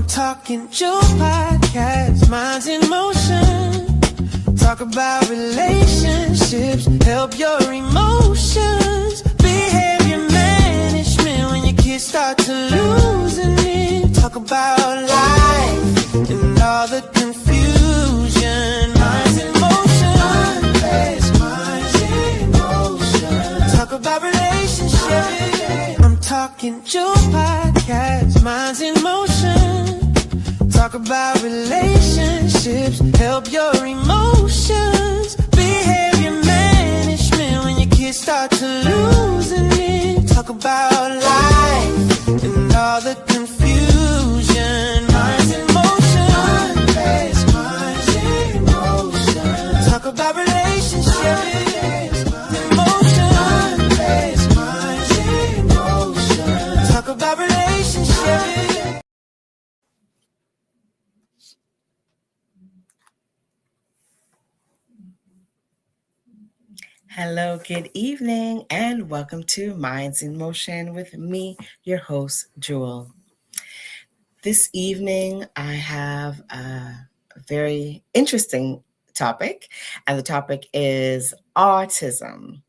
Talking Joe podcast, minds in motion. Talk about relationships, help your emotions. Behavior management when your kids start to losing it. Talk about life and all the confusion. Minds in motion. Minds in motion. Talk about relationships. I'm talking Joe podcast, minds in motion. Talk about relationships, help your emotions. Behavior management when your kids start to losing it. Talk about life and all the confusion. Minds in motion. Minds in motion. Talk about relationships. Emotion. Minds in motion. Talk about relationships. Hello, good evening, and welcome to Minds in Motion with me, your host, Jewel. This evening, I have a very interesting topic, and the topic is autism.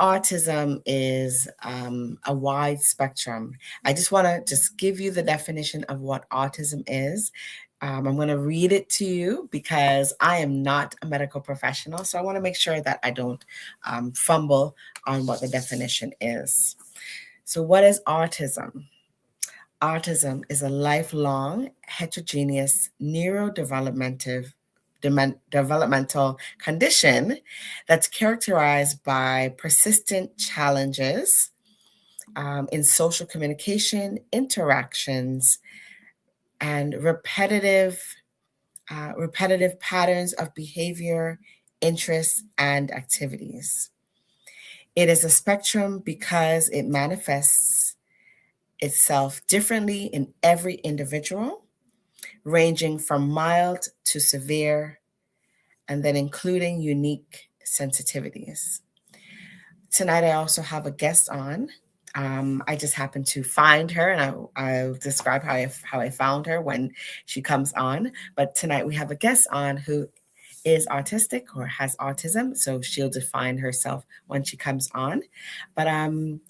Autism is a wide spectrum. I just want to give you the definition of what autism is. I'm going to read it to you because I am not a medical professional, so I want to make sure that I don't fumble on what the definition is. So what is autism? Autism is a lifelong, heterogeneous neurodevelopmental condition that's characterized by persistent challenges in social communication, interactions, and repetitive patterns of behavior, interests, and activities. It is a spectrum because it manifests itself differently in every individual, ranging from mild to severe, and then including unique sensitivities. Tonight, I also have a guest on. I just happened to find her, and I'll describe how I found her when she comes on. But tonight we have a guest on who is autistic or has autism, so she'll define herself when she comes on. But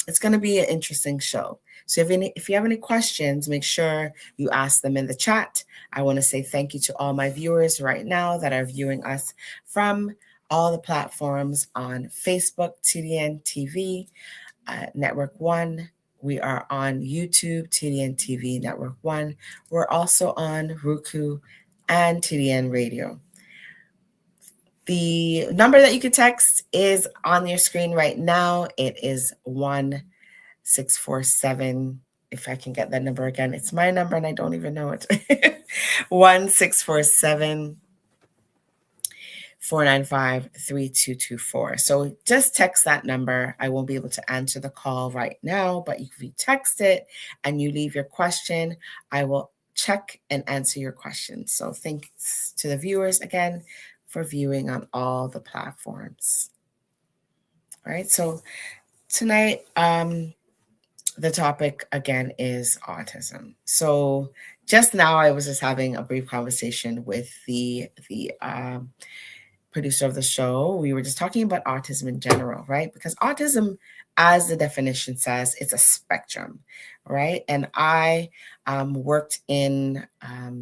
it's going to be an interesting show. So if you have any questions, make sure you ask them in the chat. I want to say thank you to all my viewers right now that are viewing us from all the platforms on Facebook, TDN TV, Network 1. We are on YouTube, TDN TV, Network 1. We're also on Roku and TDN Radio. The number that you can text is on your screen right now. It is 1647. If I can get that number again, it's my number and I don't even know it. 1647 495-3224. So just text that number. I won't be able to answer the call right now, but if you text it and you leave your question, I will check and answer your questions. So thanks to the viewers again for viewing on all the platforms. All right, so tonight, the topic again is autism. So just now I was just having a brief conversation with the producer of the show. We were just talking about autism in general, right? Because autism, as the definition says, it's a spectrum, right? And I worked in a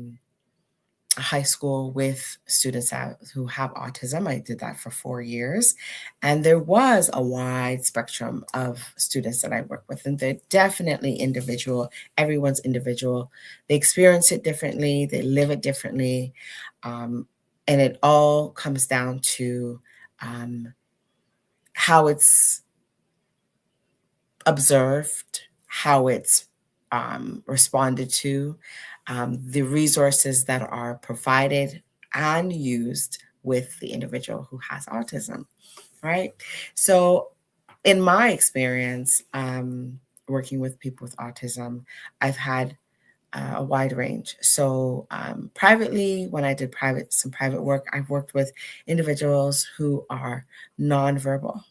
high school with students who have autism. I did that for 4 years. And there was a wide spectrum of students that I work with. And they're definitely individual. Everyone's individual. They experience it differently. They live it differently. And it all comes down to how it's observed, how it's responded to, the resources that are provided and used with the individual who has autism, right? So in my experience, working with people with autism, I've had a wide range. So privately, when I did some private work, I've worked with individuals who are nonverbal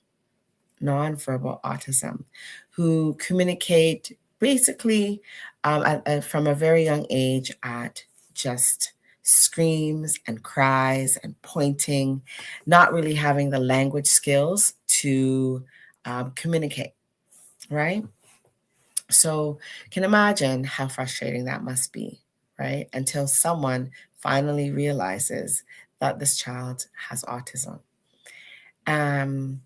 autism, who communicate basically from a very young age at just screams and cries and pointing, not really having the language skills to communicate, right? So can imagine how frustrating that must be, right? Until someone finally realizes that this child has autism. Um,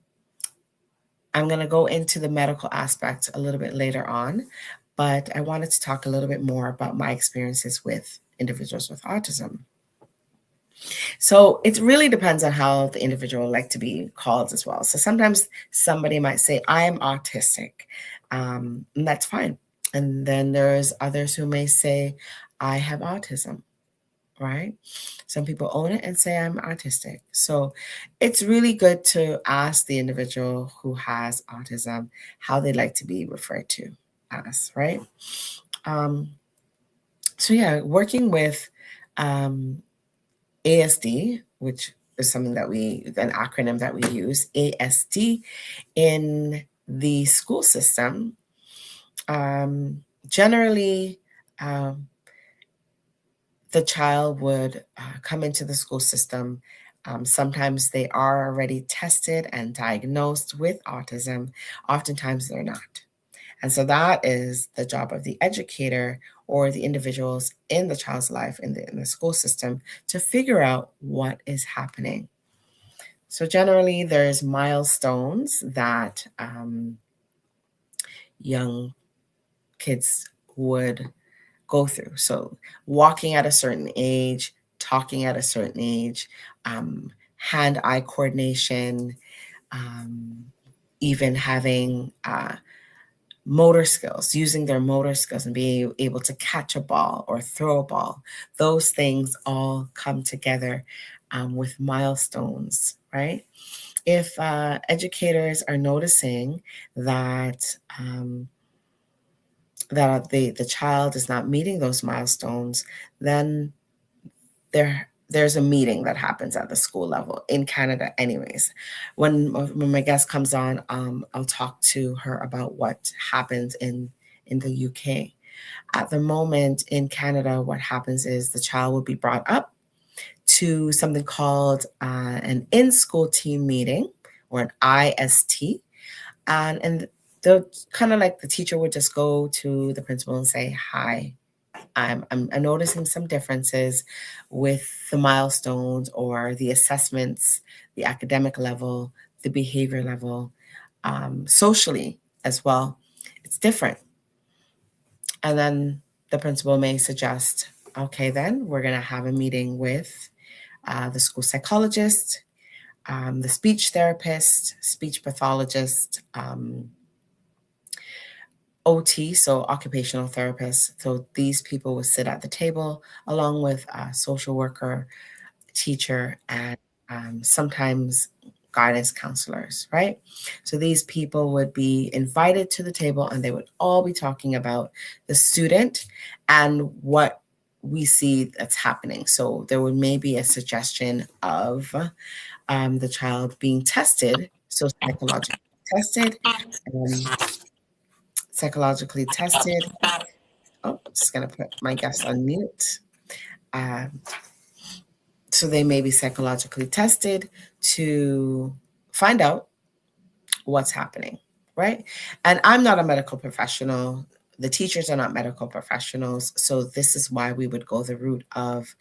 I'm going to go into the medical aspect a little bit later on, but I wanted to talk a little bit more about my experiences with individuals with autism. So it really depends on how the individual like to be called as well. So sometimes somebody might say, I am autistic, and that's fine. And then there's others who may say, I have autism, right? Some people own it and say, I'm autistic. So it's really good to ask the individual who has autism how they'd like to be referred to as, right? Um, so, yeah, working with ASD, which is something that an acronym that we use, ASD, in the school system, generally, the child would come into the school system. Sometimes they are already tested and diagnosed with autism. Oftentimes they're not. And so that is the job of the educator or the individuals in the child's life in the school system to figure out what is happening. So generally there's milestones that young kids would go through. So walking at a certain age, talking at a certain age, hand-eye coordination, even having motor skills, using their motor skills and being able to catch a ball or throw a ball. Those things all come together with milestones, right? If educators are noticing that that the child is not meeting those milestones, then there's a meeting that happens at the school level in Canada anyways. When my guest comes on, I'll talk to her about what happens in the UK. At the moment in Canada, what happens is the child will be brought up to something called an in-school team meeting, or an IST, and the kind of like the teacher would just go to the principal and say, hi, I'm noticing some differences with the milestones or the assessments, the academic level, the behavior level, socially as well. It's different. And then the principal may suggest, okay, then we're going to have a meeting with the school psychologist, the speech therapist, speech pathologist, OT, so occupational therapists. So these people will sit at the table along with a social worker, teacher, and sometimes guidance counselors, right? So these people would be invited to the table and they would all be talking about the student and what we see that's happening. So there would maybe a suggestion of the child being tested, so psychologically tested. Oh, just going to put my guest on mute. So they may be psychologically tested to find out what's happening, right? And I'm not a medical professional. The teachers are not medical professionals. So this is why we would go the route of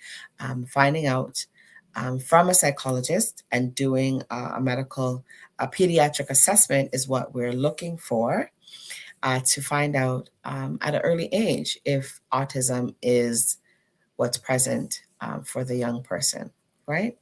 finding out from a psychologist and doing a pediatric assessment is what we're looking for. To find out at an early age if autism is what's present for the young person, right?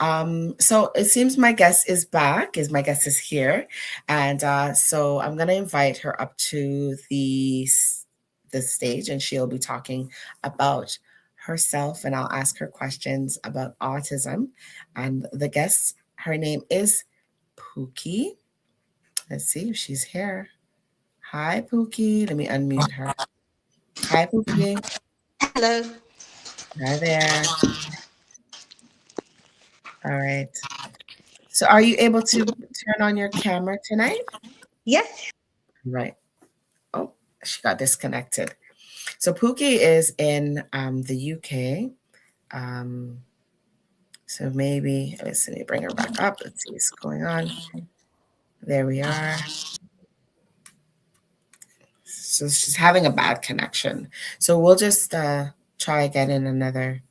So it seems my guest is back, my guest is here. And so I'm going to invite her up to the stage and she'll be talking about herself and I'll ask her questions about autism. And the guest, her name is Pookie. Let's see if she's here. Hi, Pookie. Let me unmute her. Hi, Pookie. Hello. Hi there. All right. So are you able to turn on your camera tonight? Yes. Right. Oh, she got disconnected. So Pookie is in the UK. So maybe let's see, bring her back up. Let's see what's going on. There we are. So she's having a bad connection. So we'll just try again in another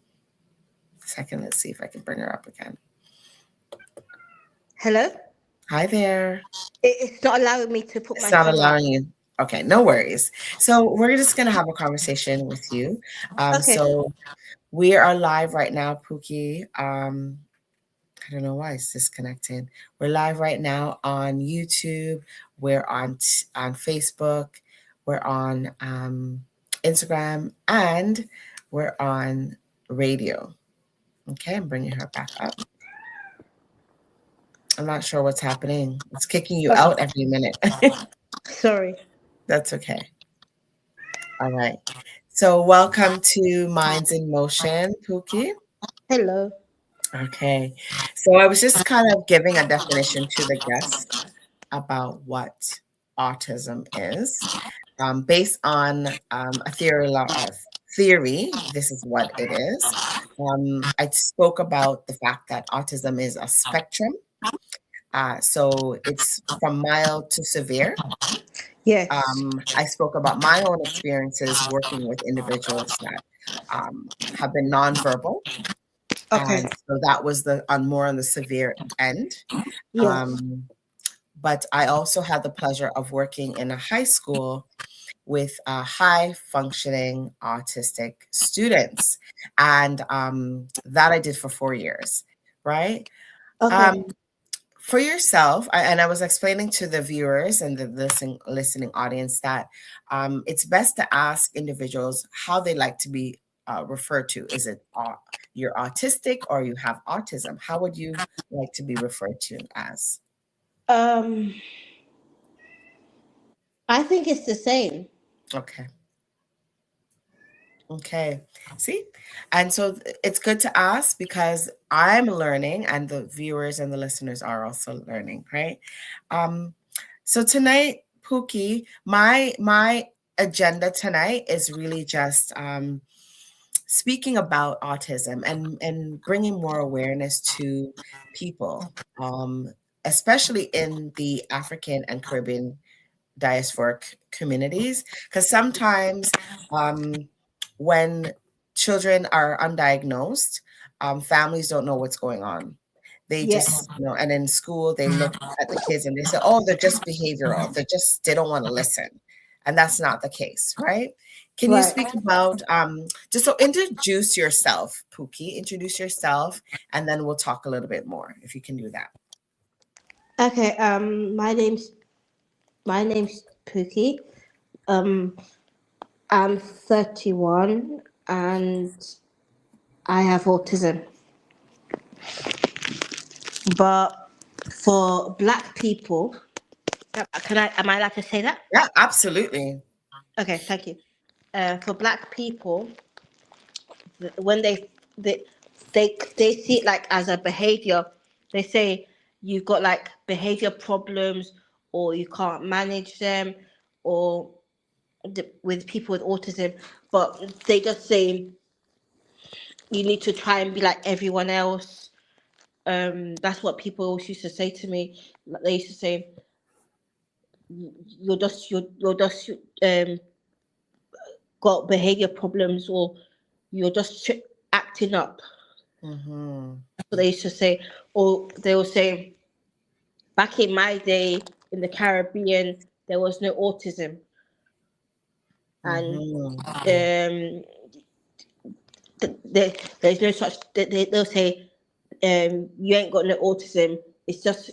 second. Let's see if I can bring her up again. Hello? Hi there. It's not allowing me to put It's my not camera up. allowing you. Okay, no worries. So we're just going to have a conversation with you. Okay. So we are live right now, Pookie. I don't know why it's disconnected. We're live right now on YouTube. We're on Facebook. We're on Instagram, and we're on radio. Okay, I'm bringing her back up. I'm not sure what's happening. It's kicking you out every minute. Sorry. That's okay. All right. So welcome to Minds in Motion, Pookie. Hello. Okay. So I was just kind of giving a definition to the guest about what autism is. Based on a theory, this is what it is. I spoke about the fact that autism is a spectrum. So it's from mild to severe. Yes. I spoke about my own experiences working with individuals that have been nonverbal. Okay. And so that was more on the severe end. Yes. But I also had the pleasure of working in a high school with high functioning autistic students. And that I did for 4 years, right? Okay. For yourself, and I was explaining to the viewers and the listening audience that it's best to ask individuals how they like to be referred to. Is it you're autistic or you have autism? How would you like to be referred to as? I think it's the same. Okay. Okay. See? And so it's good to ask because I'm learning and the viewers and the listeners are also learning, right? So tonight, Pookie, my agenda tonight is really just speaking about autism and bringing more awareness to people, especially in the African and Caribbean diasporic communities, because sometimes when children are undiagnosed, families don't know what's going on. They just, and in school, they look at the kids and they say, oh, they're just behavioral. They don't want to listen. And that's not the case, right? Can you speak about, just so introduce yourself, Pookie, introduce yourself, and then we'll talk a little bit more, if you can do that. Okay. My name's Pookie. I'm 31 and I have autism. But for Black people, am I allowed to say that? Yeah, absolutely. Okay, thank you. For Black people, when they see it like as a behavior, they say you've got like behavior problems or you can't manage them, or with people with autism, but they just say you need to try and be like everyone else. That's what people always used to say to me. They used to say you're just got behavior problems, or you're just acting up. Mm-hmm. That's what they used to say. Or they will say, back in my day in the Caribbean, there was no autism. And there's no such, they'll say, you ain't got no autism. It's just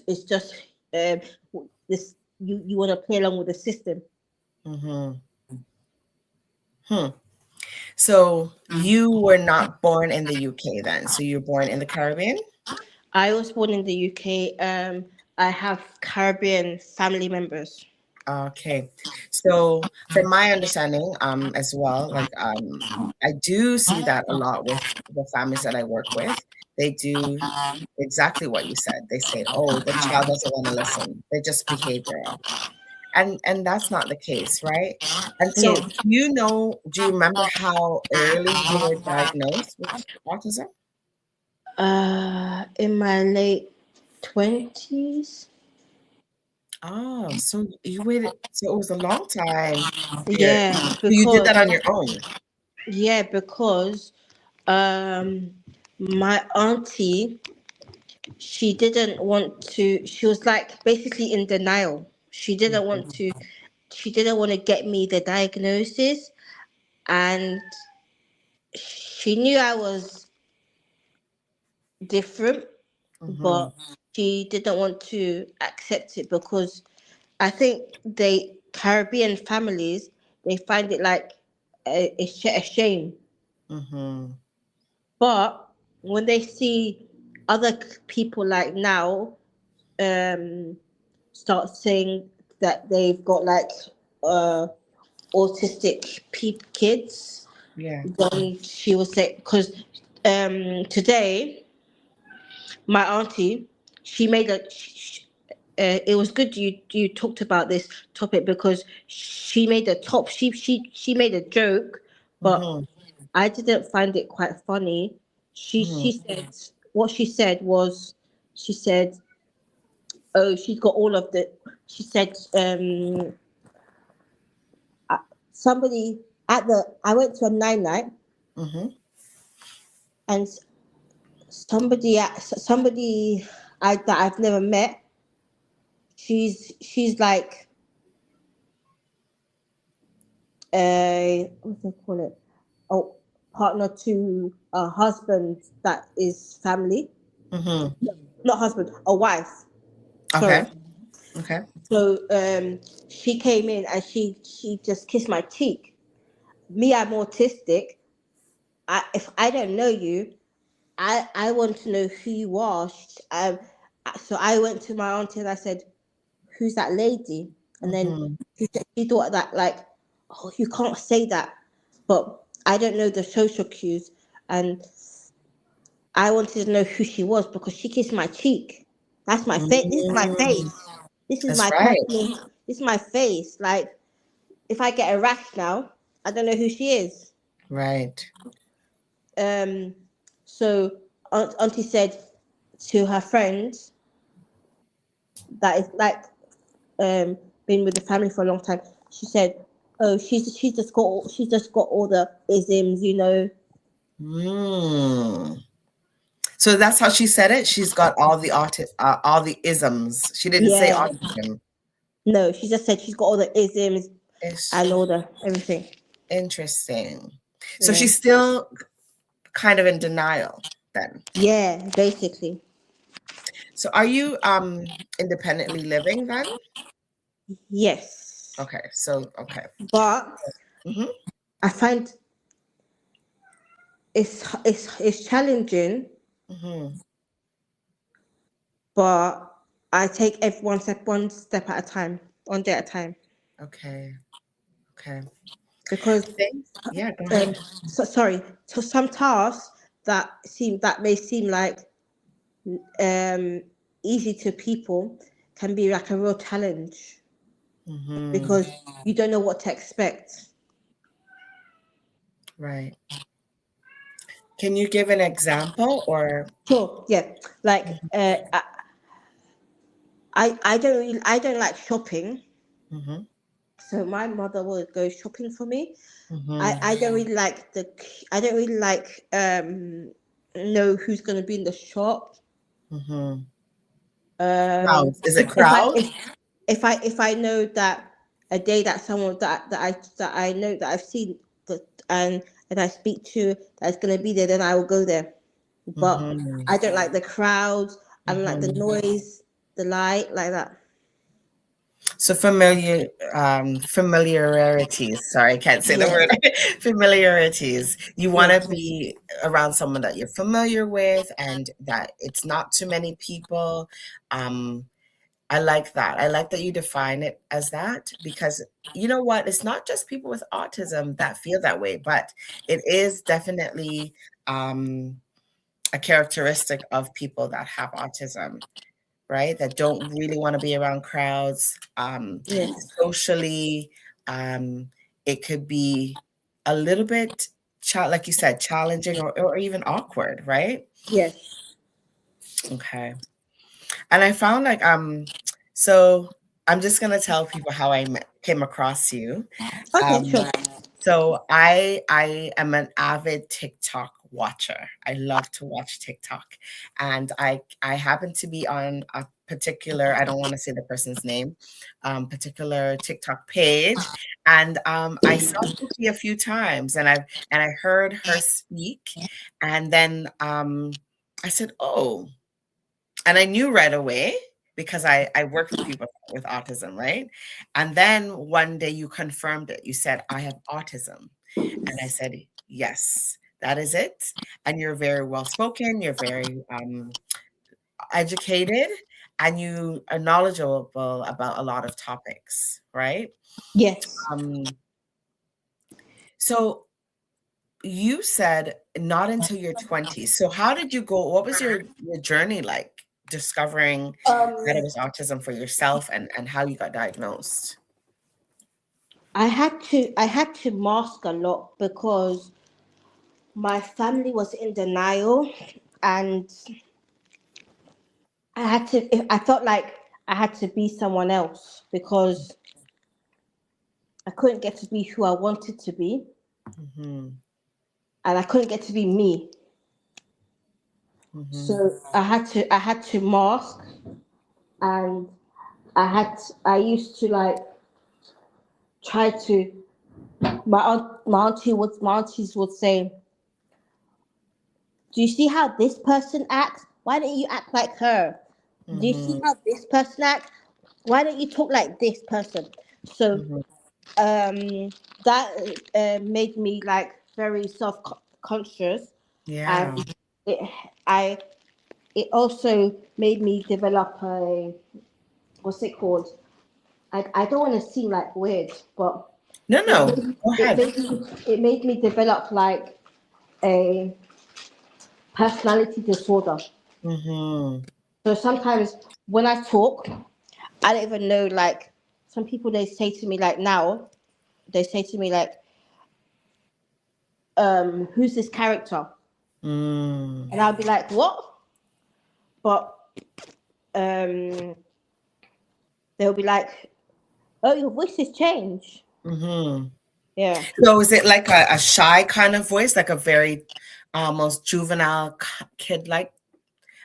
this, you want to play along with the system. So you were not born in the UK then. So you were born in the Caribbean? I was born in the UK. I have Caribbean family members. Okay. So from my understanding, as well, like I do see that a lot with the families that I work with. They do exactly what you said. They say, oh, the child doesn't want to listen. They're just behavioral. And that's not the case, right? And so, Yeah. do you remember how early you were diagnosed with autism? In my late 20s. Oh, so you waited, so it was a long time. Here. Yeah, So you did because that on your own. yeah, because um my auntie, she didn't want to, she was like basically in denial. She didn't want to get me the diagnosis, and she knew I was different, Mm-hmm. but she didn't want to accept it because I think they Caribbean families, they find it like a shame. Mm-hmm. But when they see other people like now um start saying that they've got like uh autistic kids, Yeah. then she will say, because today my auntie, she made it was good you talked about this topic, because she made a top she made a joke, but Mm-hmm. I didn't find it quite funny. she Mm-hmm. she said what she said was, she said, oh, she's got all of the, she said, somebody at the, I went to a night, Mm-hmm. and somebody that I've never met, she's like what do they call it? Oh, partner to a husband that is family. Mm-hmm. Not husband, a wife. Okay. Sorry. Okay. So she came in and she just kissed my cheek. Me, I'm autistic. If I don't know you, I want to know who you are. So I went to my auntie and I said, "Who's that lady?" And then Mm-hmm. she thought that, like, oh, you can't say that, but I don't know the social cues, and I wanted to know who she was because she kissed my cheek. That's my face. This is my Mm-hmm. face. This is That's my right. personal. This is my face. Like, if I get a rash now, I don't know who she is. Right. Um, so Auntie said to her friends that is like been with the family for a long time. She said, "Oh, she's just got all the isms, you know." Mm. So that's how she said it. She's got all the isms. She didn't say Yeah. autism. No, she just said she's got all the isms It's and all the everything. interesting. So Yeah. she's still kind of in denial then. Yeah, basically. So are you independently living then? Yes. Okay. So okay. But Mm-hmm. I find it's challenging, Mm-hmm. but I take every one step at a time, one day at a time. Okay. Okay. Because Yeah, go um ahead. sorry, so some tasks that may seem like um easy to people can be like a real challenge Mm-hmm. because you don't know what to expect. Right. Can you give an example or Sure, yeah. Like I don't like shopping, mm-hmm. so my mother will go shopping for me. I Mm-hmm. I don't really like I don't really like know who's gonna be in the shop. Mm-hmm. Um, Crowds? Is it if I crowd? if if I know that a day that someone that I know that I've seen that and I speak to that's gonna be there, then I will go there. But Mm-hmm. I don't like the crowds. I don't like the Mm-hmm. noise, the light, like that. So familiarities. Sorry, I can't say the Yeah, word. Familiarities. You want yeah, to be around someone that you're familiar with and that it's not too many people. Um, I like that. I like that you define it as that because you know what? It's not just people with autism that feel that way, but it is definitely a characteristic of people that have autism, right? That don't really want to be around crowds. Yes. Socially, it could be a little bit, like you said, challenging or even awkward, right? Yes. Okay. And I found like, so I'm just gonna tell people how came across you. Okay, Um, sure. So I am an avid TikTok watcher. I love to watch TikTok. And I happen to be on a particular, I don't want to say the person's name, particular TikTok page. And I saw Suki a few times and I heard her speak. And then I said, oh, and I knew right away because I work with people with autism, right? And then one day you confirmed it. You said, I have autism. And I said, yes, that is it. And you're very well spoken, you're very educated, and you are knowledgeable about a lot of topics, right? Yes. Um, so you said not until your 20s. So how did you go? What was your journey like discovering that it Um, was autism for yourself and how you got diagnosed? I had to mask a lot because my family was in denial, and I felt like I had to be someone else because I couldn't get to be who I wanted to be, Mhm, and I couldn't get to be me. mhm, So I had to mask, and I used to like try to my aunties would say, "Do you see how this person acts? Why don't you act like her? Do you see mhm, how this person acts? Why don't you talk like this person?" So mhm. um, that made me like very self-conscious, Yeah. and it I it also made me develop a, what's it called? I don't want to seem like weird, but No, it no. made, Go it ahead. made me it made me develop like a personality disorder. Mhm, So sometimes when I talk, I don't even know. Like some people, they say to me like now, they say to me like, "Who's this character?" mm, And I'll be like, "What?" But um, they'll be like, "Oh, your voice has changed." mhm. Yeah, So is it like a shy kind of voice, like a very almost juvenile kid-like?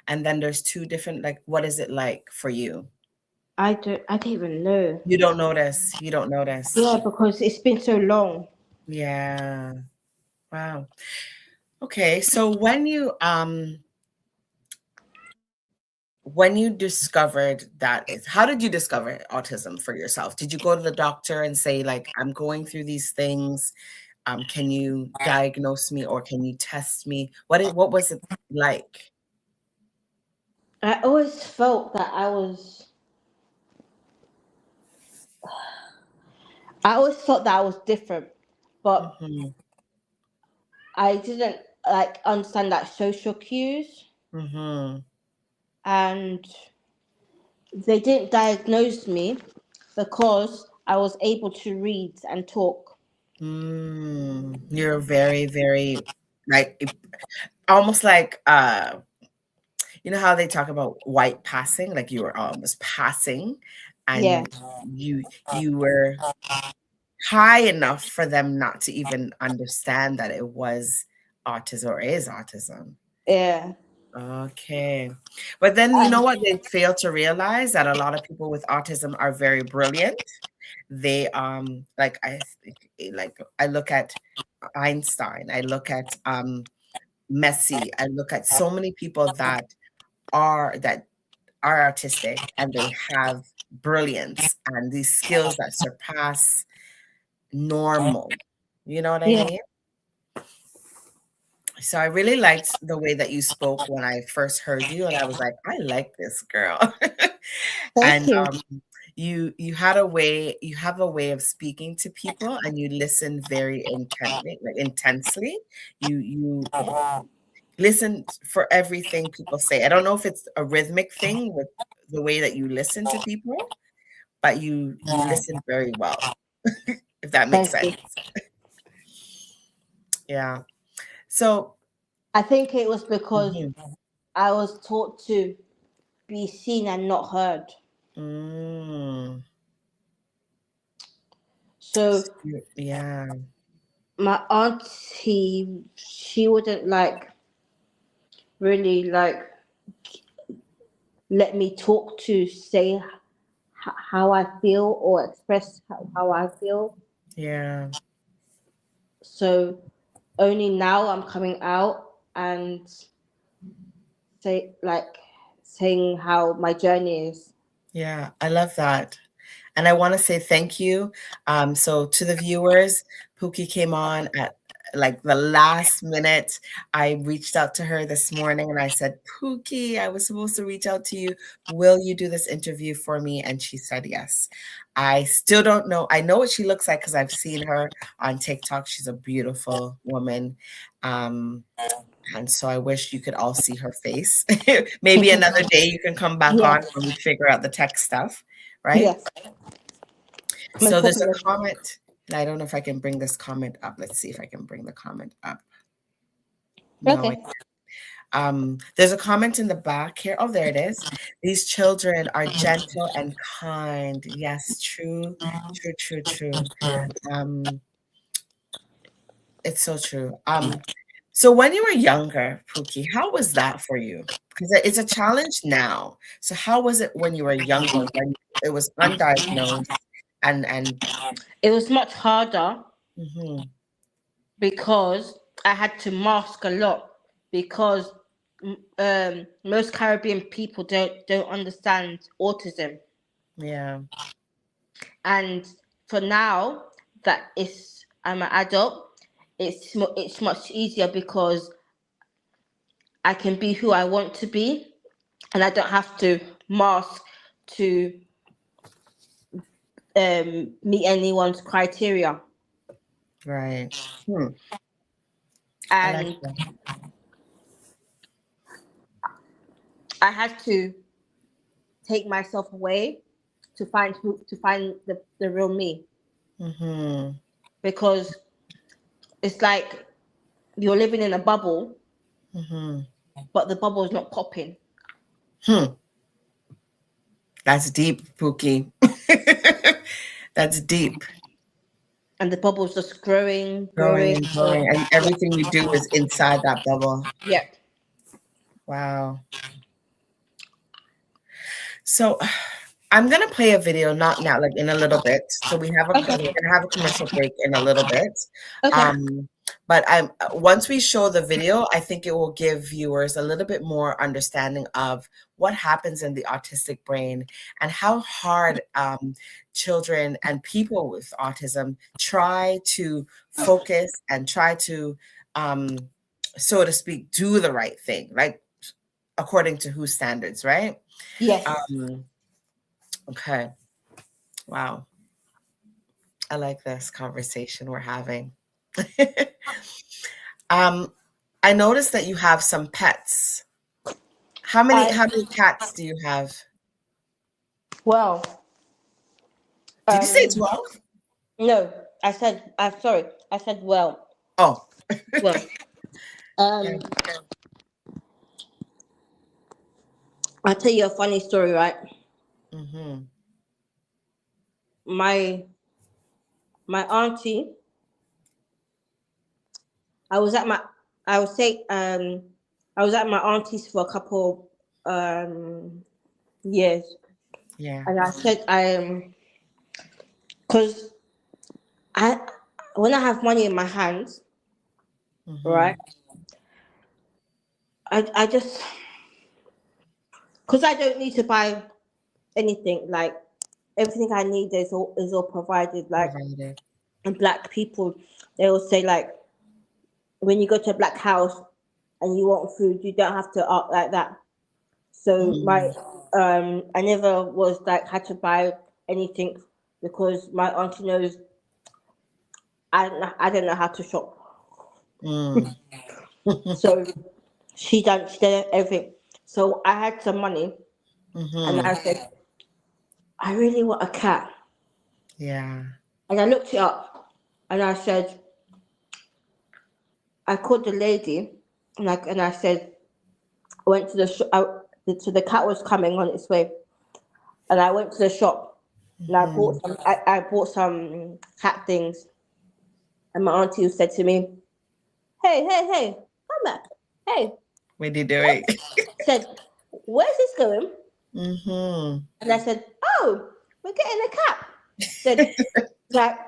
And then there's two different, like, what is it like for you? I don't even know. You don't notice. You don't notice. Yeah, because it's been so long. Yeah. Wow. Okay. So when you discovered that is how did you discover autism for yourself? Did you go to the doctor and say, like, I'm going through these things? Can you diagnose me or can you test me? What was it like? I always felt that I always thought that I was different, but Mhm. I didn't like understand like social cues, Mhm. and they didn't diagnose me because I was able to read and talk. Mm. You're very, very like almost like you know how they talk about white passing, like you were almost passing Yeah, and you were high enough for them not to even understand that it was autism or is autism. yeah, Okay. But then you know what they fail to realize that a lot of people with autism are very brilliant. They like like I look at Einstein, I look at Messi, I look at so many people that are artistic and they have brilliance and these skills that surpass normal. You know what I yeah. mean? So I really liked the way that you spoke when I first heard you, and I was like, I like this girl. Thank And you. you have a way of speaking to people, and you listen very intently, like intensely. You listen for everything people say. I don't know if it's a rhythmic thing with the way that you listen to people, but you listen very well, if that makes Thank sense. you. Yeah. So, I think it was because mhm. I was taught to be seen and not heard. Mm, So yeah, my auntie, she wouldn't like really like let me talk to say how I feel or express how I feel. yeah, So only now I'm coming out and say like saying how my journey is. yeah. I love that. And I want to say thank you. So to the viewers, Pookie came on at like the last minute. I reached out to her this morning and I said, Pookie, I was supposed to reach out to you. Will you do this interview for me? And she said yes. I still don't know. I know what she looks like because I've seen her on TikTok. She's a beautiful woman. And so I wish you could all see her face. Maybe another day you can come back on Yes, when we figure out the tech stuff, right? yes, So most there's a definitely. comment. I don't know if I can bring this comment up. Let's see if I can bring the comment up. No, Okay. there's a comment in the back here. Oh, there it is. These children are gentle and kind. Yes, true, true, true, true. Um, it's so true. So when you were younger, Pookie, how was that for you? Because it's a challenge now. So how was it when you were younger, when it was undiagnosed and It was much harder mhm, because I had to mask a lot because most Caribbean people don't understand autism, yeah, and for now that is I'm an adult, it's much easier because I can be who I want to be, and I don't have to mask to meet anyone's criteria. right. Hmm, I like And that. I had to take myself away to find the real me, Mhm, because it's like you're living in a bubble, mhm. but the bubble is not popping, Hmm, that's deep, Pookie. That's deep. and the bubble's just growing, Growing growing, and growing. growing, and Yeah, everything you do is inside that bubble. yeah. Wow. So I'm gonna play a video, not now, like in a little bit. So we're Okay, gonna have a commercial break in a little bit. okay. But I'm once we show the video, I think it will give viewers a little bit more understanding of what happens in the autistic brain and how hard children and people with autism try to focus and try to, so to speak, do the right thing, like according to whose standards, right? Yes. Um, okay. Wow. I like this conversation we're having. um, I noticed that you have some pets. I How many cats do you have? well, Did you say um, 12? no, I'm sorry. I said Oh, well. yeah. Um, I'll tell you a funny story, right? Mm-hmm. My my auntie, I was at my, I would say, I was at my auntie's for a couple years, Yeah. and I said, because I, when I have money in my hands, Mm-hmm. right, I just, because I don't need to buy anything, like everything I need is all provided. Like Provided. and black people, they will say like when you go to a black house and you want food, you don't have to act like that. So my Mm, I never was like had to buy anything because my auntie knows I don't know how to shop. mm. So she done everything. So I had some money And I said, I really want a cat. Yeah. And I looked it up, and I said, I called the lady, and I said, I went to the shop. So the cat was coming on its way, and I went to the shop, and I bought some. I bought some cat things, and my auntie said to me, "Hey, Mama, hey." What are you doing? Said, "Where's this going?" Mm-hmm. And I said, "Oh, we're getting a cat." Said, like,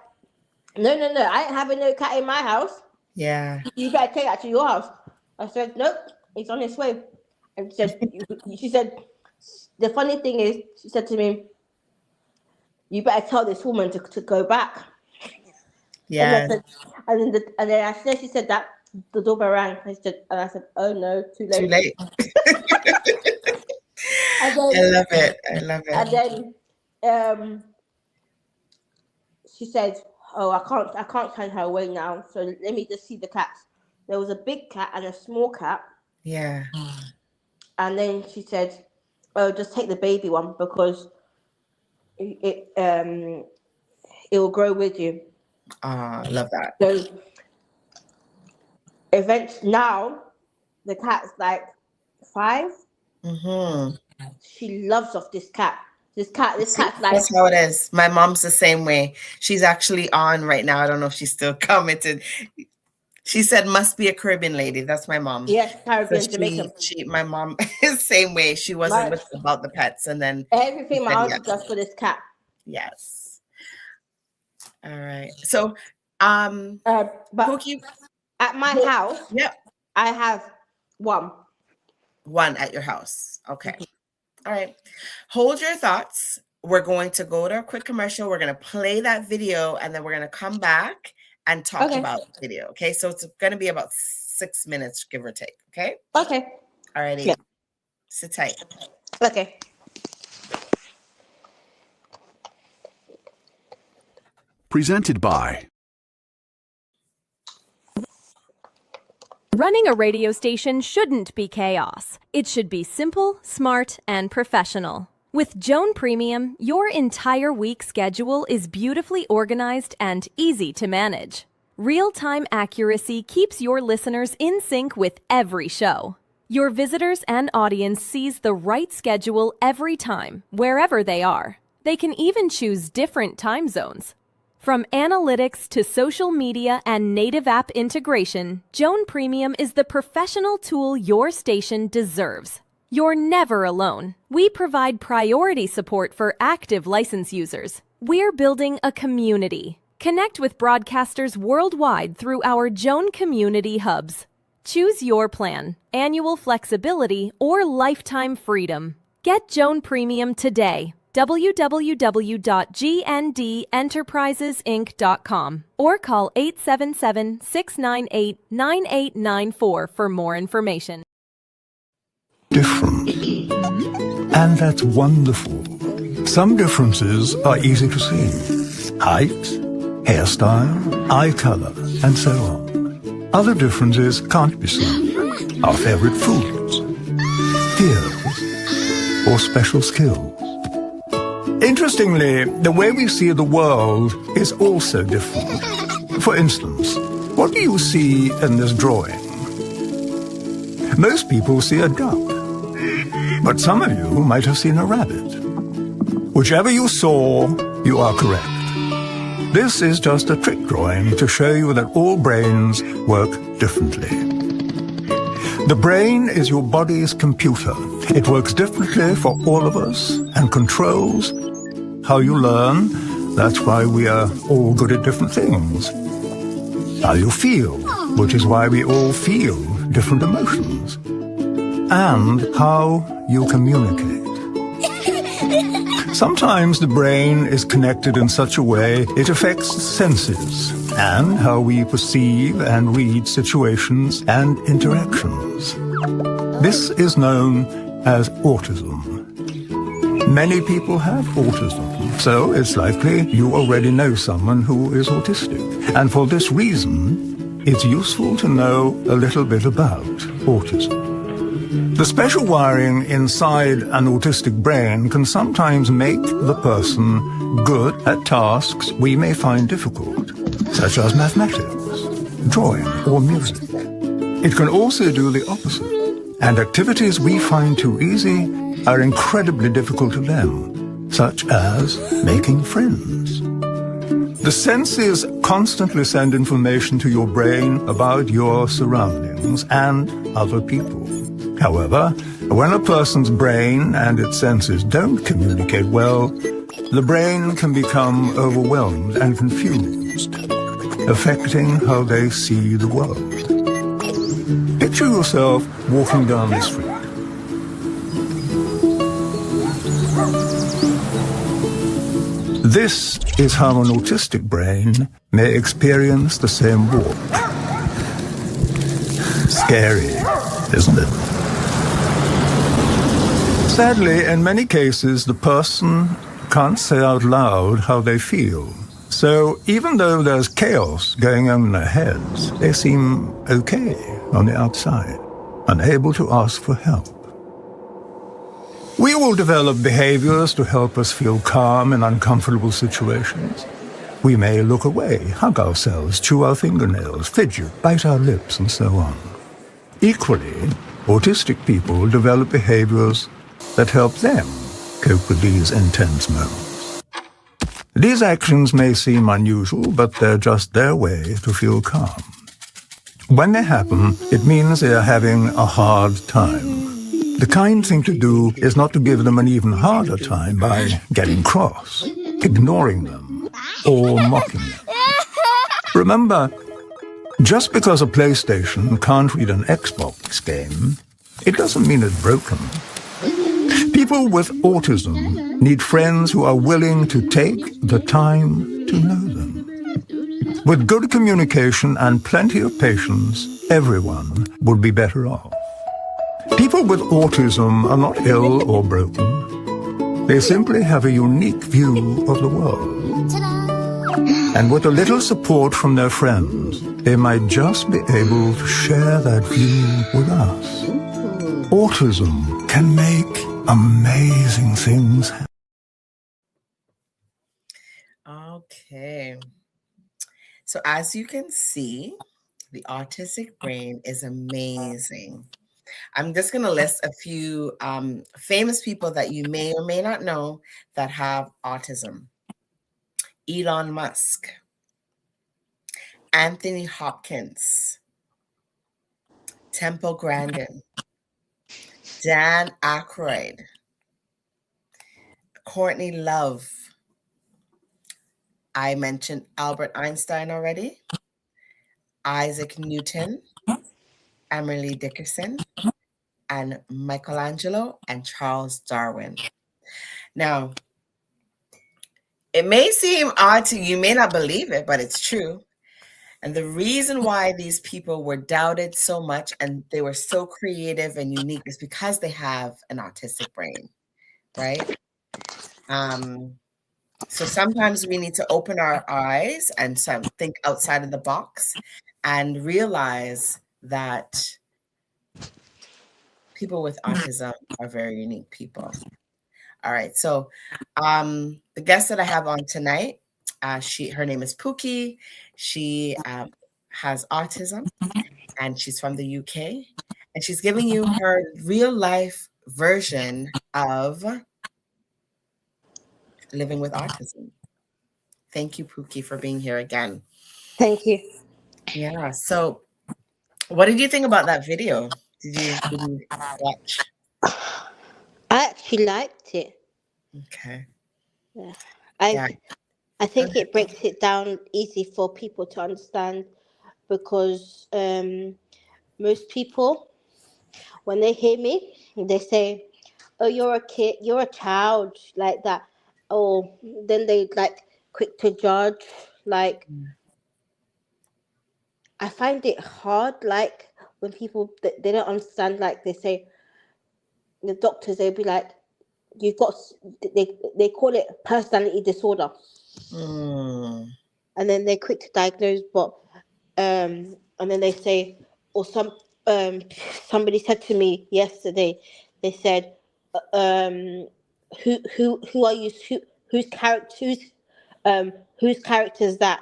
no, I ain't having no cat in my house. Yeah. You better take that to your house. I said, nope, it's on its way. And she said, the funny thing is, she said to me, you better tell this woman to go back. Yeah. And then as soon as she said that, the doorbell rang. I said, oh no, too late. Too late. I love it. And then she said, oh, I can't send her away now. So let me just see the cats. There was a big cat and a small cat. Yeah. And then she said, oh, just take the baby one because it will grow with you. I love that. So now the cat's like 5. Mm-hmm. She loves off this cat. This cat's like, that's how it is. My mom's the same way. She's actually on right now. I don't know if she's still commented. She said, must be a Caribbean lady. That's my mom. Yes, Caribbean, Jamaican. My mom is the same way. She wasn't about the pets. And then everything my auntie does for this cat. Yes. All right. So, but Cookie, at my house, I have one. One at your house. Okay. All right. Hold your thoughts. We're going to go to a quick commercial. We're going to play that video, and then we're going to come back and talk about the video. Okay. So it's going to be about 6 minutes, give or take. Okay. Okay. All righty. Yeah. Sit tight. Okay. Presented by Running a radio station shouldn't be chaos. It should be simple, smart, and professional. With Joan Premium, your entire week schedule is beautifully organized and easy to manage. Real-time accuracy keeps your listeners in sync with every show. Your visitors and audience sees the right schedule every time, wherever they are. They can even choose different time zones. From analytics to social media and native app integration, Joan Premium is the professional tool your station deserves. You're never alone. We provide priority support for active license users. We're building a community. Connect with broadcasters worldwide through our Joan Community Hubs. Choose your plan, annual flexibility, or lifetime freedom. Get Joan Premium today. www.gndenterprisesinc.com or call 877-698-9894 for more information. Different. And that's wonderful. Some differences are easy to see. Height, hairstyle, eye color, and so on. Other differences can't be seen. Our favorite foods, fears, or special skills. Interestingly, the way we see the world is also different. For instance, what do you see in this drawing? Most people see a duck, but some of you might have seen a rabbit. Whichever you saw, you are correct. This is just a trick drawing to show you that all brains work differently. The brain is your body's computer. It works differently for all of us and controls how you learn. That's why we are all good at different things. How you feel, which is why we all feel different emotions. And how you communicate. Sometimes the brain is connected in such a way it affects the senses and how we perceive and read situations and interactions. This is known as autism. Many people have autism, so it's likely you already know someone who is autistic. And for this reason, it's useful to know a little bit about autism. The special wiring inside an autistic brain can sometimes make the person good at tasks we may find difficult, such as mathematics, drawing, or music. It can also do the opposite, and activities we find too easy are incredibly difficult to them, such as making friends. The senses constantly send information to your brain about your surroundings and other people. However, when a person's brain and its senses don't communicate well, the brain can become overwhelmed and confused, affecting how they see the world. Picture yourself walking down the street. This is how an autistic brain may experience the same walk. Scary, isn't it? Sadly, in many cases, the person can't say out loud how they feel. So even though there's chaos going on in their heads, they seem okay on the outside, unable to ask for help. We all develop behaviors to help us feel calm in uncomfortable situations. We may look away, hug ourselves, chew our fingernails, fidget, bite our lips, and so on. Equally, autistic people develop behaviors that help them cope with these intense moments. These actions may seem unusual, but they're just their way to feel calm. When they happen, it means they are having a hard time. The kind thing to do is not to give them an even harder time by getting cross, ignoring them, or mocking them. Remember, just because a PlayStation can't read an Xbox game, it doesn't mean it's broken. People with autism need friends who are willing to take the time to know them. With good communication and plenty of patience, everyone would be better off. People with autism are not ill or broken. They simply have a unique view of the world. And with a little support from their friends, they might just be able to share that view with us. Autism can make amazing things happen. Okay. So as you can see, the autistic brain is amazing. I'm just going to list a few famous people that you may or may not know that have autism. Elon Musk, Anthony Hopkins, Temple Grandin, Dan Aykroyd, Courtney Love. I mentioned Albert Einstein already, Isaac Newton, Emily Dickinson, and Michelangelo and Charles Darwin. Now, it may seem odd to you, you may not believe it, but it's true. And the reason why these people were doubted so much and they were so creative and unique is because they have an autistic brain, right? So sometimes we need to open our eyes and think outside of the box and realize that people with autism are very unique people. All right. So the guest that I have on tonight, her name is Pookie. She has autism and she's from the UK. And she's giving you her real life version of living with autism. Thank you, Pookie, for being here again. Thank you. Yeah. So what did you think about that video? Did you watch? I actually liked it. Okay. Yeah. Yeah. I think it breaks it down easy for people to understand because most people, when they hear me, they say, "Oh, you're a kid, you're a child," like that. Or then they like quick to judge. Like, I find it hard, like when people they don't understand. Like they say, the doctors, they'll be like, "You've got," they call it personality disorder. And then they're quick to diagnose, but and then they say, or some um somebody said to me yesterday, they said, um who are you, whose character, whose character is that?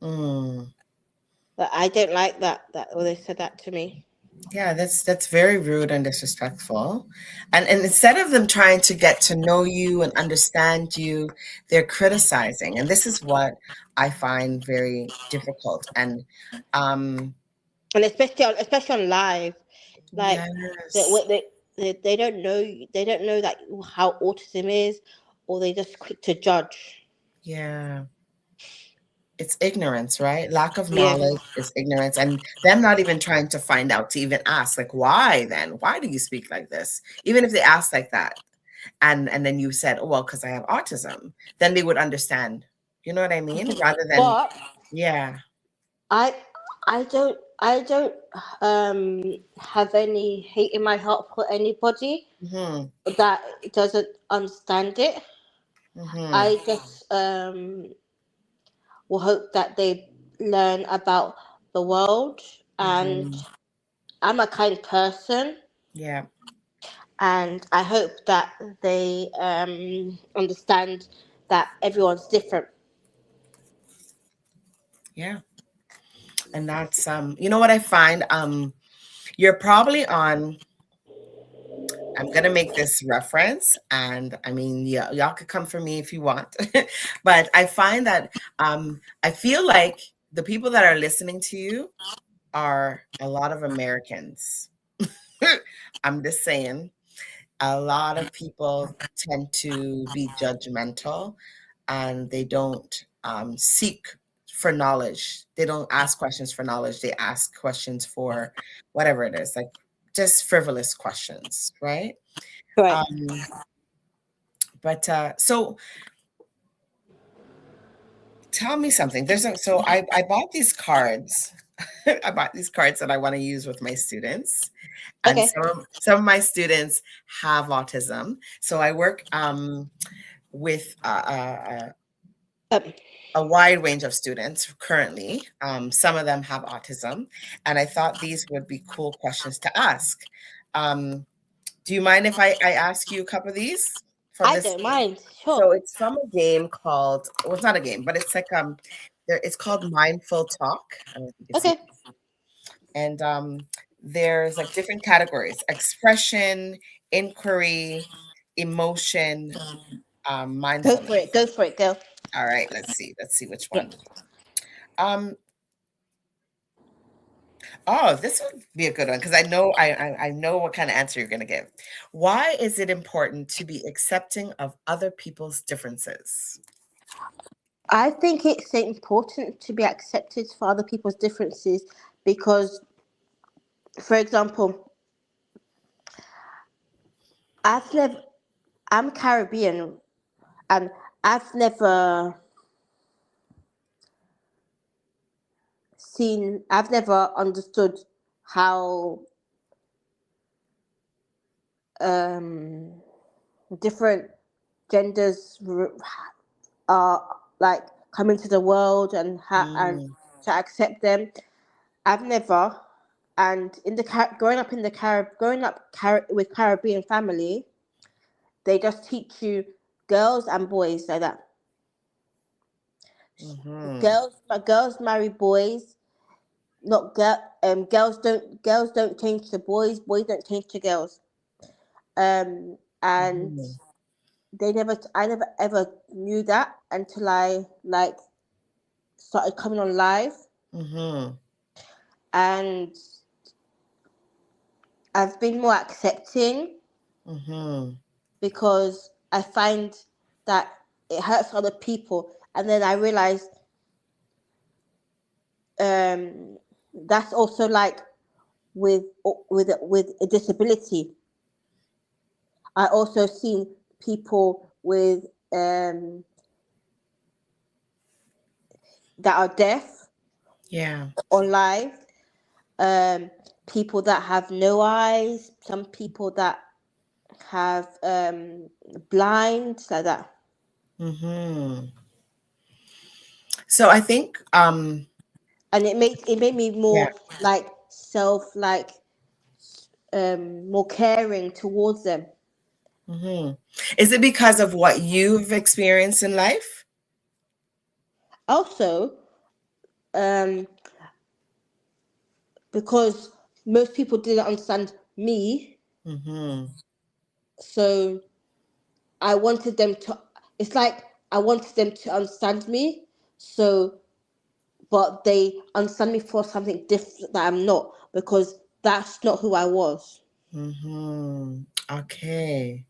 Mm. But I don't like that or they said that to me. Yeah, that's very rude and disrespectful. And instead of them trying to get to know you and understand you, they're criticizing. And this is what I find very difficult. And And especially on live, like that yes, what they don't know, they don't know that how autism is, or they just quick to judge. yeah. It's ignorance, right? Lack of Yeah. knowledge is ignorance. And them not even trying to find out, to even ask, like, why then? Why do you speak like this? Even if they ask like that, and then you said, oh, well, because I have autism, then they would understand. You know what I mean? Rather than, But yeah. I I don't have any hate in my heart for anybody Mm-hmm. that doesn't understand it. Mm-hmm. I just will hope that they learn about the world, and Mm-hmm. I'm a kind person, Yeah. and I hope that they understand that everyone's different. Yeah. And that's you know what I find? You're probably on, I'm gonna make this reference, and I mean, yeah, y'all could come for me if you want, but I find that I feel like the people that are listening to you are a lot of Americans. I'm just saying, a lot of people tend to be judgmental, and they don't seek for knowledge. They don't ask questions for knowledge. They ask questions for whatever it is, like just frivolous questions, right? Right. Um, but so tell me something. So I bought these cards. I bought these cards that I want to use with my students, and Okay. some of my students have autism. So I work with Um, a wide range of students currently. Some of them have autism, and I thought these would be cool questions to ask. Do you mind if I ask you a couple of these from I this? don't mind. Sure. So it's from a game called, well, it's not a game, but it's like it's called Mindful Talk. I don't know if you can see. Okay. And there's like different categories: expression, inquiry, emotion, Go for it. mindfulness. Go for it. Go. All right, let's see which one. Um, oh, this would be a good one because I know what kind of answer you're gonna give. Why is it important to be accepting of other people's differences? I think it's important to be accepted for other people's differences because, for example, I've never, I'm Caribbean, and I've never I've never understood how um, different genders are like coming to the world and Mm, to accept them. I've never, and in the growing up in the with Caribbean family, they just teach you girls and boys like that. mhm, Girls marry boys. Not girls don't change to boys. Boys don't change to girls. And mhm, I never ever knew that until I like started coming on live, mhm, and I've been more accepting mhm, because I find that it hurts other people, and then I realized um, that's also like with with a disability. I also seen people with that are deaf yeah, on live, um, people that have no eyes, some people that have blind like that. mhm. So I think, And it made me yeah, more like self like more caring towards them. Is it because of what you've experienced in life? Also, because most people didn't understand me, so I wanted them to. It's like I wanted them to understand me, so but they understand me for something different that I'm not, because that's not who I was. Okay.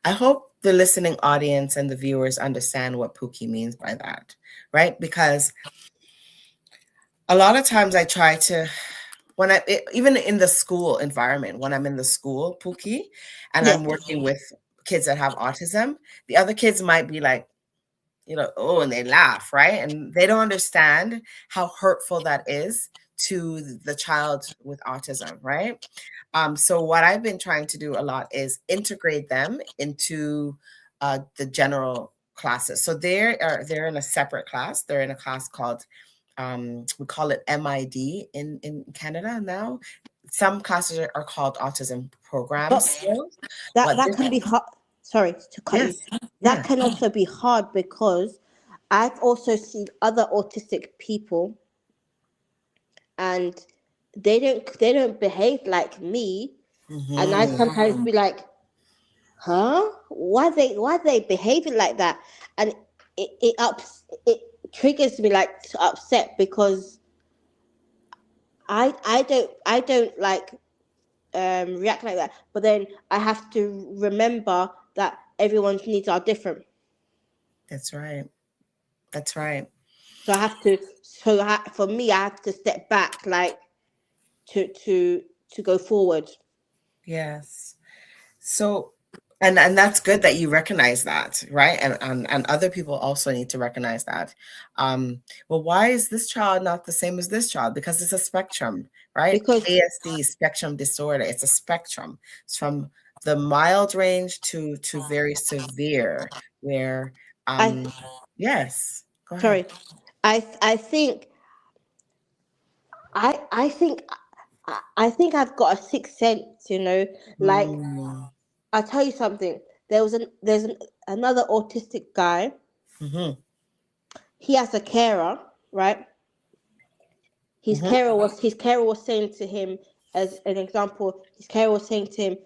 I hope the listening audience and the viewers understand what Pookie means by that, right? Because a lot of times I try to, even in the school environment, when I'm in the school, Pookie, and Yeah. I'm working with kids that have autism, the other kids might be like, oh, and they laugh, right? And they don't understand how hurtful that is to the child with autism, right? So what I've been trying to do a lot is integrate them into the general classes. So they're in a separate class. They're in a class called we call it MID in Canada now. Some classes are called autism programs. That But that can be hard. Sorry to cut you. yes, That can also be hard because I've also seen other autistic people, and they don't behave like me, and I sometimes be like, huh? Why they behaving like that? And it triggers me like to upset, because I don't like react like that. But then I have to remember that everyone's needs are different. That's right. That's right. So I have to. For me, I have to step back, like to go forward. Yes. So, and that's good that you recognize that, right? And other people also need to recognize that. Well, why is this child not the same as this child? Because it's a spectrum, right? Because ASD, spectrum disorder. It's a spectrum. It's from the mild range to very severe, where I yes. Go ahead. sorry, I think I think I think I've got a sixth sense. Like, Mm, I'll tell you something. Another autistic guy. mm-hmm, He has a carer, right? mm-hmm. His carer was saying to him, as an example, his carer was saying to him,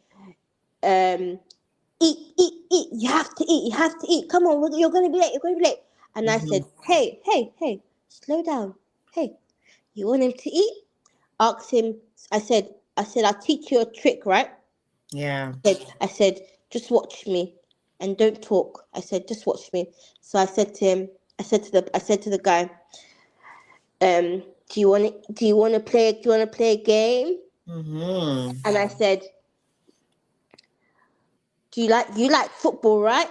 eat, eat, eat. You have to eat. You have to eat. Come on, you're gonna be late. You're gonna be late. And I said, hey, hey, hey, slow down. Hey, you want him to eat? Asked him. I said, I'll teach you a trick, right? Yeah. I said, just watch me, and don't talk. I said, just watch me. So I said to him, I said to the guy, do you want to play a game? Mm-hmm. And I said, you like football, right?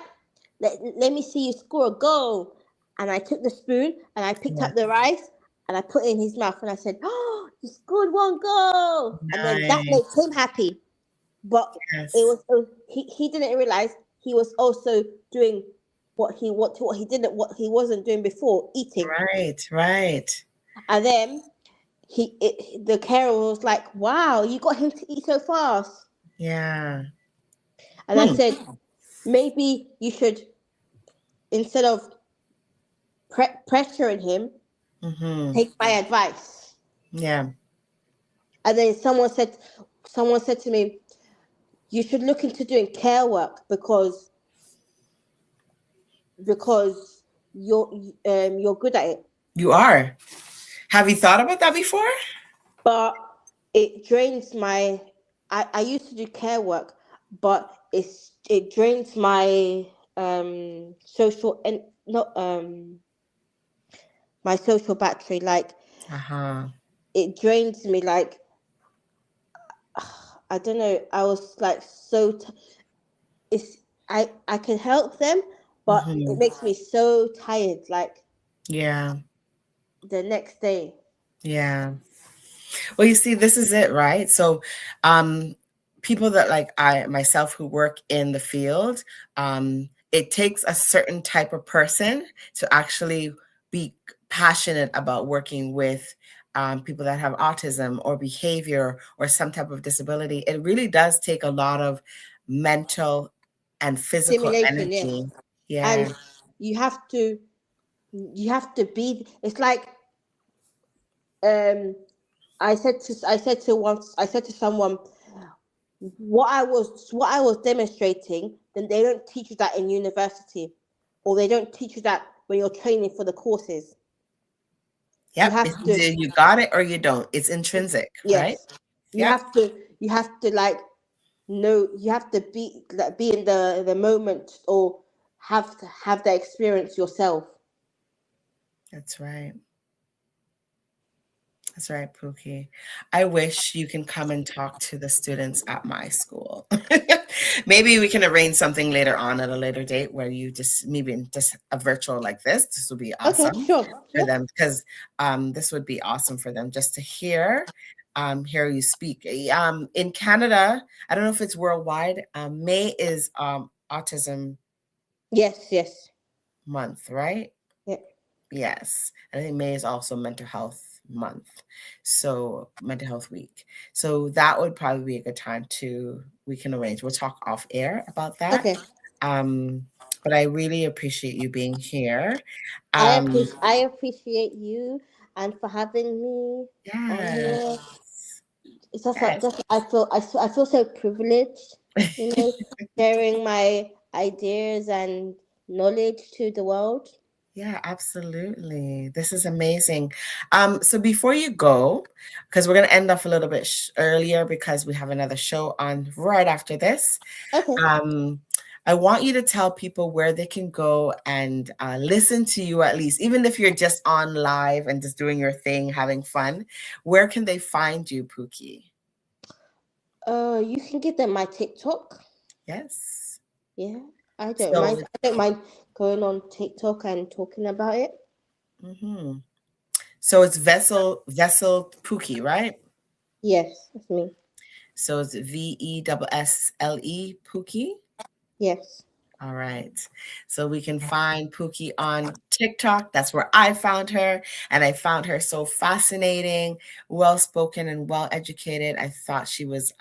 Let me see you score a goal. And I took the spoon and I picked Yeah. up the rice and I put it in his mouth, and I said, oh, you scored one goal. And then that made Nice. him happy. But Yes. he didn't realize he was also doing what he wasn't doing before, eating. Right. Right. And then the carer was like, wow, you got him to eat so fast. Yeah. And I said, maybe you should, instead of pressuring him, Mm-hmm. take my advice. Yeah. And then someone said to me, you should look into doing care work, because you're good at it. You are. Have you thought about that before? But it drains my. I used to do care work, but it drains my social, and not my social battery. Like, Uh-huh. it drains me. Like, I don't know. I was like it's I can help them, but it Mm-hmm. makes me so tired. Like, Yeah. the next day. Yeah. Well, you see, this is it, right? So, people that like I myself who work in the field, it takes a certain type of person to actually be passionate about working with people that have autism or behavior or some type of disability, it really does take a lot of mental and physical Stimulation, yes. energy. Yeah. And you have to be, it's like, I said to someone, what I was demonstrating, then they don't teach you that in university, or they don't teach you that when you're training for the courses. You Yep. have It's to, either you got it or you don't. It's intrinsic, right? yes, Yep. you have to like know, you have to be in the moment, or have to have the experience yourself. That's right. That's right, Pookie. I wish you can come and talk to the students at my school. Maybe we can arrange something later on at a later date where you maybe just a virtual like this. This would be Okay, awesome sure. for them, because this would be awesome for them just to hear you speak. In Canada, I don't know if it's worldwide. May is Autism Yes. Month, right? Yeah. Yes. And I think May is also Mental Health Month. So Mental Health Week. So that would probably be a good time we can arrange. We'll talk off air about that. Okay. But I really appreciate you being here. I appreciate you and for having me on Yeah. here. It's Yes. just I feel so privileged, sharing my ideas and knowledge to the world. Yeah, absolutely. This is amazing. So before you go, because we're going to end off a little bit earlier because we have another show on right after this. Okay. I want you to tell people where they can go and listen to you, at least, even if you're just on live and just doing your thing, having fun. Where can they find you, Pookie? You can give them my TikTok. Yes. Yeah, I don't mind. I don't mind going on TikTok and talking about it. Mm-hmm. So it's Vessel Pookie, right? Yes, that's me. So it's VESSLE Pookie? Yes. All right. So we can find Pookie on TikTok. That's where I found her. And I found her so fascinating, well-spoken and well-educated. I thought she was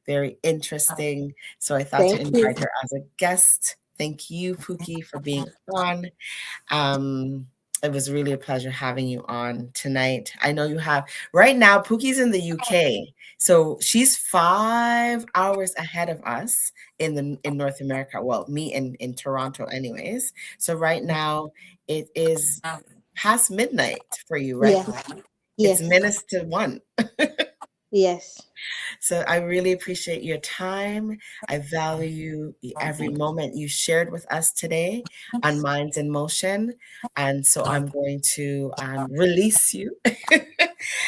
very interesting. So I thought to invite her as a guest. Thank you, Pookie, for being on. It was really a pleasure having you on tonight. I know you have, right now, Pookie's in the UK. So she's 5 hours ahead of us in North America. Well, me in Toronto anyways. So right now it is past midnight for you, right? Yeah. It's minutes to 1. Yes. So I really appreciate your time. I value every moment you shared with us today on Minds in Motion. And so I'm going to release you.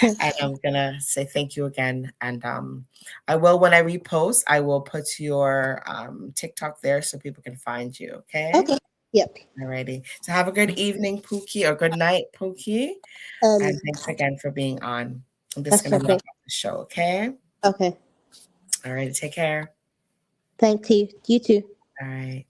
And I'm going to say thank you again. And I will, when I repost, I will put your TikTok there so people can find you. Okay? Okay. Yep. Alrighty. So have a good evening, Pookie, or good night, Pookie. And thanks again for being on. I'm just going to wrap up the show, okay? Okay. All right. Take care. Thank you. You too. All right.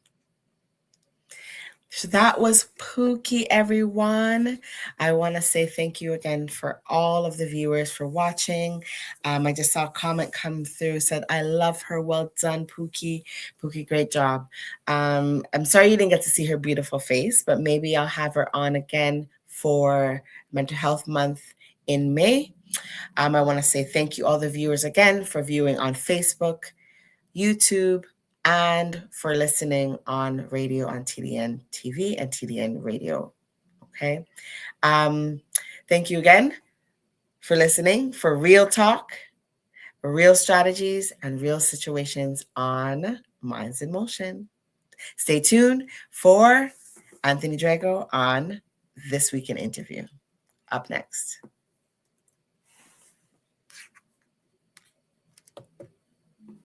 So that was Pookie, everyone. I want to say thank you again for all of the viewers for watching. I just saw a comment come through, said, I love her. Well done, Pookie. Pookie, great job. I'm sorry you didn't get to see her beautiful face, but maybe I'll have her on again for Mental Health Month in May. I want to say thank you all the viewers again for viewing on Facebook, YouTube, and for listening on radio on TDN TV and TDN Radio. Okay. Thank you again for listening for real talk, real strategies, and real situations on Minds in Motion. Stay tuned for Anthony Drago on This Week in Interview. Up next.